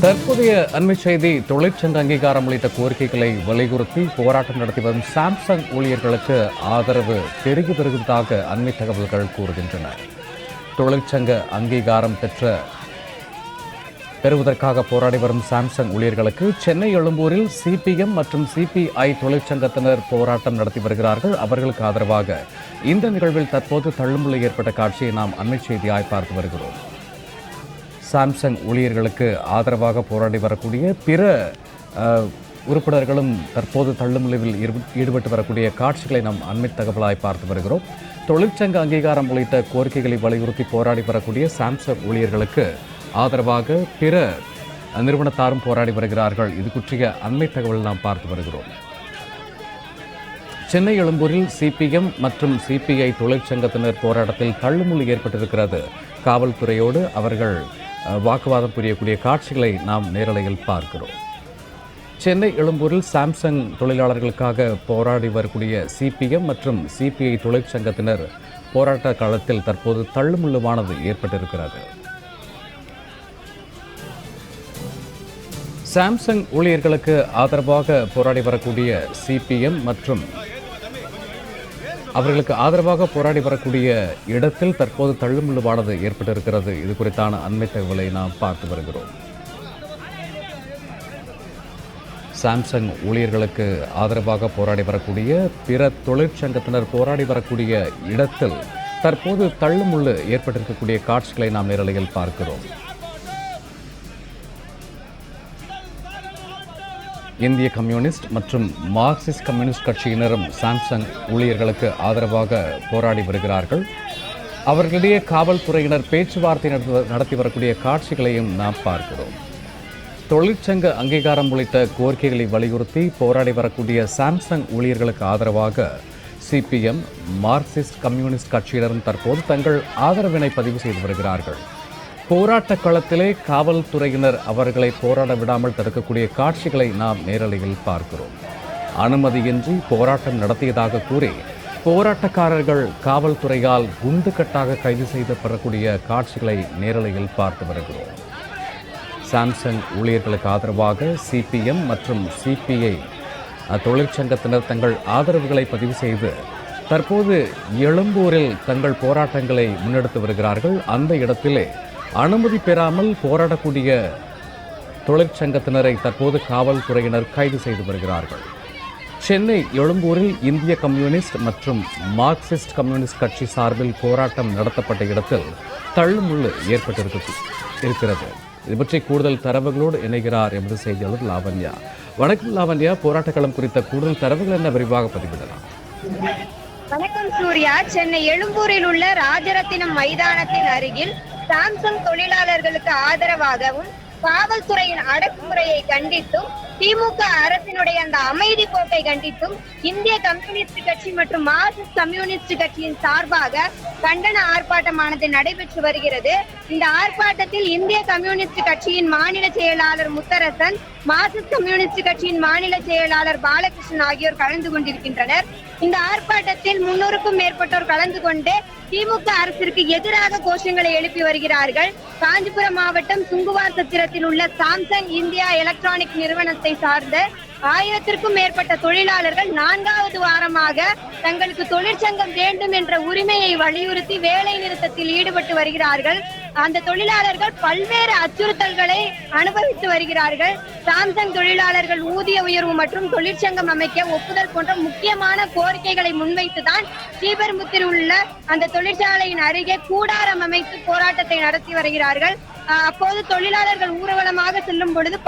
தற்போதைய அண்மை செய்தி தொழிற்சங்க அங்கீகாரம் உள்ளிட்ட கோரிக்கைகளை வலியுறுத்தி போராட்டம் நடத்தி வரும் சாம்சங் ஊழியர்களுக்கு ஆதரவு பெருகி வருவதாக அண்மை தகவல்கள் கூறுகின்றன. தொழிற்சங்க அங்கீகாரம் பெறுவதற்காக போராடி வரும் சாம்சங் ஊழியர்களுக்கு சென்னை எழும்பூரில் சிபிஎம் மற்றும் சிபிஐ தொழிற்சங்கத்தினர் போராட்டம் நடத்தி வருகிறார்கள். அவர்களுக்கு ஆதரவாக இந்த நிகழ்வில் தற்போது தள்ளுமுள்ளு ஏற்பட்ட காட்சியை நாம் அண்மை செய்தியாய் பார்த்து வருகிறோம். சாம்சங் ஊழியர்களுக்கு ஆதரவாக போராடி வரக்கூடிய பிற உறுப்பினர்களும் தற்போது தள்ளுமுள்ளில் ஈடுபட்டு வரக்கூடிய காட்சிகளை நாம் அண்மை தகவலாய் பார்த்து வருகிறோம். தொழிற்சங்க அங்கீகாரம் உள்ளிட்ட கோரிக்கைகளை வலியுறுத்தி போராடி வரக்கூடிய சாம்சங் ஊழியர்களுக்கு ஆதரவாக பிற நிறுவனத்தாரும் போராடி வருகிறார்கள். இது பற்றிய அண்மை தகவல் நாம் பார்த்து வருகிறோம். சென்னை எழும்பூரில் சிபிஎம் மற்றும் சிபிஐ தொழிற்சங்கத்தினர் போராட்டத்தில் தள்ளுமுள்ளு ஏற்பட்டிருக்கிறது. காவல்துறையோடு அவர்கள் வாக்குவாதம் புரியக்கூடிய காட்சிகளை நாம் நேரலையில் பார்க்கிறோம். சென்னை எழும்பூரில் சாம்சங் தொழிலாளர்களுக்காக போராடி வரக்கூடிய சிபிஎம் மற்றும் சிபிஐ தொழிற்சங்கத்தினர் போராட்ட காலத்தில் தற்போது தள்ளுமுள்ளுவானது ஏற்பட்டிருக்கிறது. சாம்சங் ஊழியர்களுக்கு ஆதரவாக போராடி வரக்கூடிய சிபிஎம் மற்றும் அவர்களுக்கு ஆதரவாக போராடி வரக்கூடிய இடத்தில் தற்போது தள்ளுமுள்ளுவானது ஏற்பட்டிருக்கிறது. இது குறித்தான அண்மை தகவலை நாம் பார்த்து வருகிறோம். சாம்சங் ஊழியர்களுக்கு ஆதரவாக போராடி வரக்கூடிய பிற தொழிற்சங்கத்தினர் போராடி வரக்கூடிய இடத்தில் தற்போது தள்ளுமுள்ளு ஏற்பட்டிருக்கக்கூடிய காட்சிகளை நாம் நேரலையில் பார்க்கிறோம். இந்திய கம்யூனிஸ்ட் மற்றும் மார்க்சிஸ்ட் கம்யூனிஸ்ட் கட்சியினரும் சாம்சங் ஊழியர்களுக்கு ஆதரவாக போராடி வருகிறார்கள். அவர்களிடையே காவல்துறையினர் பேச்சுவார்த்தை நடத்தி வரக்கூடிய காட்சிகளையும் நாம் பார்க்கிறோம். தொழிற்சங்க அங்கீகாரம் உள்ளிட்ட கோரிக்கைகளை வலியுறுத்தி போராடி வரக்கூடிய சாம்சங் ஊழியர்களுக்கு ஆதரவாக சிபிஎம் மார்க்சிஸ்ட் கம்யூனிஸ்ட் கட்சியினரும் தற்போது தங்கள் ஆதரவினை பதிவு செய்து வருகிறார்கள். போராட்ட களத்திலே காவல்துறையினர் அவர்களை போராட விடாமல் தடுக்கக்கூடிய காட்சிகளை நாம் நேரலையில் பார்க்கிறோம். அனுமதியின்றி போராட்டம் நடத்தியதாக கூறி போராட்டக்காரர்கள் காவல்துறையால் குண்டுக்கட்டாக கைது செய்யப்படக்கூடிய காட்சிகளை நேரலையில் பார்த்து வருகிறோம். சாம்சங் ஊழியர்களுக்கு ஆதரவாக சிபிஎம் மற்றும் சிபிஐ தொழிற்சங்கத்தினர் தங்கள் ஆதரவுகளை பதிவு செய்து தற்போது எழும்பூரில் தங்கள் போராட்டங்களை முன்னெடுத்து வருகிறார்கள். அந்த இடத்திலே அனுமதி பெறாமல் போராடக்கூடிய தொழிற்சங்கத்தினரை தற்போது காவல்துறையினர் கைது செய்து வருகிறார்கள். சென்னை எழும்பூரில் இந்திய கம்யூனிஸ்ட் மற்றும் மார்க்சிஸ்ட் கம்யூனிஸ்ட் கட்சி சார்பில் போராட்டம் நடத்தப்பட்ட இடத்தில் தள்ளுமுள்ளு ஏற்பட்டிருக்கிறது. இது பற்றி கூடுதல் தரவுகளோடு இணைகிறார் எமது செய்தியாளர் லாவண்யா. வணக்கம் லாவண்யா, போராட்ட களம் குறித்த கூடுதல் தரவுகள் என்ன விரிவாக பதிவிடலாம்? வணக்கம் சூர்யா. சென்னை எழும்பூரில் உள்ள ராஜரத்தினம் மைதானத்தின் அருகில் சாம்சங் தொழிலாளர்களுக்கு ஆதரவாகவும் காவல்துறையின் அடக்குமுறையை கண்டித்தும் திமுக அரசினுடைய அந்த அமைதி போக்கை கண்டித்தும் இந்திய கம்யூனிஸ்ட் கட்சி மற்றும் மார்க்சிஸ்ட் கம்யூனிஸ்ட் கட்சியின் சார்பாக கண்டன ஆர்ப்பாட்டமானது நடைபெற்று வருகிறது. இந்த ஆர்ப்பாட்டத்தில் இந்திய கம்யூனிஸ்ட் கட்சியின் மாநில செயலாளர் முத்தரசன், மார்க்சிஸ்ட் கம்யூனிஸ்ட் கட்சியின் மாநில செயலாளர் பாலகிருஷ்ணன் ஆகியோர் கலந்து கொண்டிருக்கின்றனர். இந்த ஆர்ப்பாட்டத்தில் 300க்கும் மேற்பட்டோர் கலந்து கொண்டு திமுக அரசிற்கு எதிராக கோஷங்களை எழுப்பி வருகிறார்கள். காஞ்சிபுரம் மாவட்டம் சுங்குவார் சத்திரத்தில் உள்ள சாம்சங் இந்தியா எலக்ட்ரானிக் நிறுவனத்தை சார்ந்த 1000க்கும் மேற்பட்ட தொழிலாளர்கள் 4வது வாரமாக தங்களுக்கு தொழிற்சங்கம் வேண்டும் என்ற உரிமையை வலியுறுத்தி வேலை நிறுத்தத்தில் ஈடுபட்டு வருகிறார்கள். அந்த தொழிலாளர்கள் பல்வேறு அச்சுறுத்தல்களை அனுபவித்து வருகிறார்கள். சாம்சங் தொழிலாளர்கள் ஊதிய உயர்வு மற்றும் தொழிற்சங்கம் அமைக்க ஒப்புதல் போன்ற முக்கியமான கோரிக்கைகளை முன்வைத்துதான் ஸ்ரீபெரும்புத்தூரில் உள்ள அந்த தொழிற்சாலையின் அருகே கூடாரம் அமைத்து போராட்டத்தை நடத்தி வருகிறார்கள். அப்போது தொழிலாளர்கள் ஊர்வலமாக செல்லும் பொழுது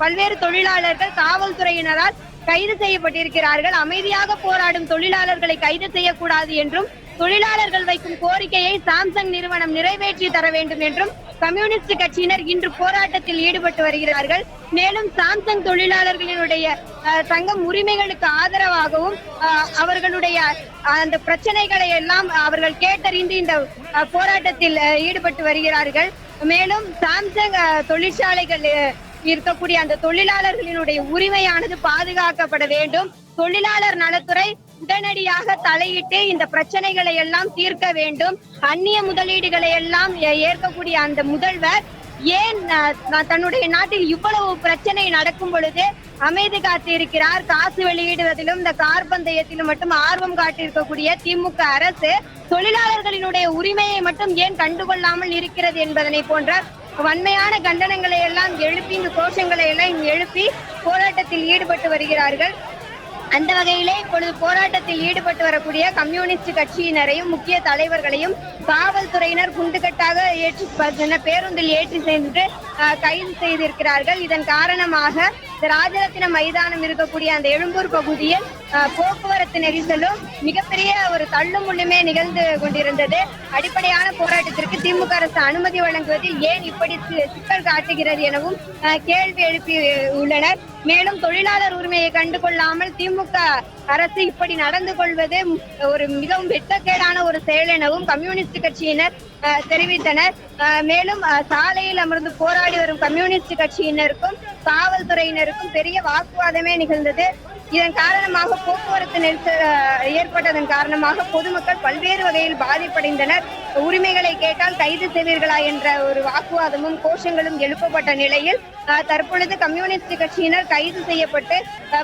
பல்வேறு தொழிலாளர்கள் காவல்துறையினரால் கைது செய்யப்பட்டிருக்கிறார்கள். அமைதியாக போராடும் தொழிலாளர்களை கைது செய்யக்கூடாது என்றும் தொழிலாளர்கள் வைக்கும் கோரிக்கையை சாம்சங் நிறுவனம் நிறைவேற்றி தர வேண்டும் என்றும் கம்யூனிஸ்ட் கட்சியினர் இன்று போராட்டத்தில் ஈடுபட்டு வருகிறார்கள். மேலும் சாம்சங் தொழிலாளர்களினுடைய சங்கம் உரிமைகளுக்கு ஆதரவாகவும் அவர்களுடைய அந்த பிரச்சனைகளை எல்லாம் அவர்கள் கேட்டறிந்து இந்த போராட்டத்தில் ஈடுபட்டு வருகிறார்கள். மேலும் சாம்சங் தொழிற்சாலைகள் இருக்கக்கூடிய அந்த தொழிலாளர்களினுடைய உரிமையானது பாதுகாக்கப்பட வேண்டும். தொழிலாளர் நலத்துறை உடனடியாக தலையிட்டு இந்த பிரச்சனைகளை எல்லாம் தீர்க்க வேண்டும். அந்நிய முதலீடுகளை எல்லாம் ஏற்கக்கூடிய அந்த முதல்வர் ஏன் தன்னுடைய நாட்டில் இவ்வளவு பிரச்சனை நடக்கும் பொழுது அமைதி காத்து இருக்கிறார்? காசு வெளியிடுவதிலும் இந்த கார் பந்தயத்திலும் மட்டும் ஆர்வம் காட்டியிருக்கக்கூடிய திமுக அரசு தொழிலாளர்களினுடைய உரிமையை மட்டும் ஏன் கண்டுகொள்ளாமல் இருக்கிறது என்பதனை போன்ற வன்மையான கண்டனங்களை எல்லாம் எழுப்பி, இந்த கோஷங்களை எல்லாம் எழுப்பி போராட்டத்தில் ஈடுபட்டு வருகிறார்கள். அந்த வகையிலே இப்பொழுது போராட்டத்தில் ஈடுபட்டு வரக்கூடிய கம்யூனிஸ்ட் கட்சியினரையும் முக்கிய தலைவர்களையும் காவல்துறையினர் குண்டுகட்டாக பேருந்தில் ஏற்றி சென்று கைது செய்திருக்கிறார்கள். இதன் காரணமாக ராஜரத்தினம் மைதானம் இருக்கக்கூடிய அந்த எழும்பூர் பகுதியில் போக்குவரத்து நெரிசலும் மிகப்பெரிய ஒரு தள்ளுமுள்ளுமே நிகழ்ந்து கொண்டிருந்தது. அடிப்படையான போராட்டத்திற்கு திமுக அரசு அனுமதி வழங்குவதில் ஏன் இப்படி சிக்கல் காட்டுகிறது எனவும் கேள்வி எழுப்பி உள்ளனர். மேலும் தொழிலாளர் உரிமையை கண்டுகொள்ளாமல் திமுக அரசு இப்படி நடந்து கொள்வது ஒரு மிகவும் வெட்கக்கேடான ஒரு செயல் எனவும் கம்யூனிஸ்ட் கட்சியினர் தெரிவித்தனர். மேலும் சாலையில் அமர்ந்து போராடி வரும் கம்யூனிஸ்ட் கட்சியினருக்கும் காவல்துறையினருக்கும் பெரிய வாக்குவாதமே நிகழ்ந்தது. இதன் காரணமாக போக்குவரத்து நெரிசல் ஏற்பட்டதன் காரணமாக பொதுமக்கள் பல்வேறு வகையில் பாதிப்படைந்தனர். உரிமைகளை கேட்டால் கைது செய்வீர்களா என்ற ஒரு வாக்குவாதமும் கோஷங்களும் எழுப்பப்பட்ட நிலையில் தற்பொழுது கம்யூனிஸ்ட் கட்சியினர் கைது செய்யப்பட்டு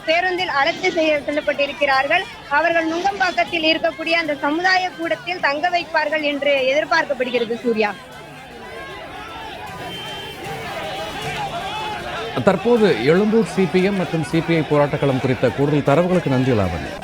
பேருந்தில் அழைத்து செல்லப்பட்டிருக்கிறார்கள். அவர்கள் நுங்கம்பாக்கத்தில் இருக்கக்கூடிய அந்த சமுதாய கூடத்தில் தங்க வைப்பார்கள் என்று எதிர்பார்க்கப்படுகிறது. சூர்யா, தற்போது எழும்பூர் சிபிஎம் மற்றும் சிபிஐ போராட்டக்களம் குறித்த கூடுதல் தரவுகளுக்கு நன்றி லாவண்யா.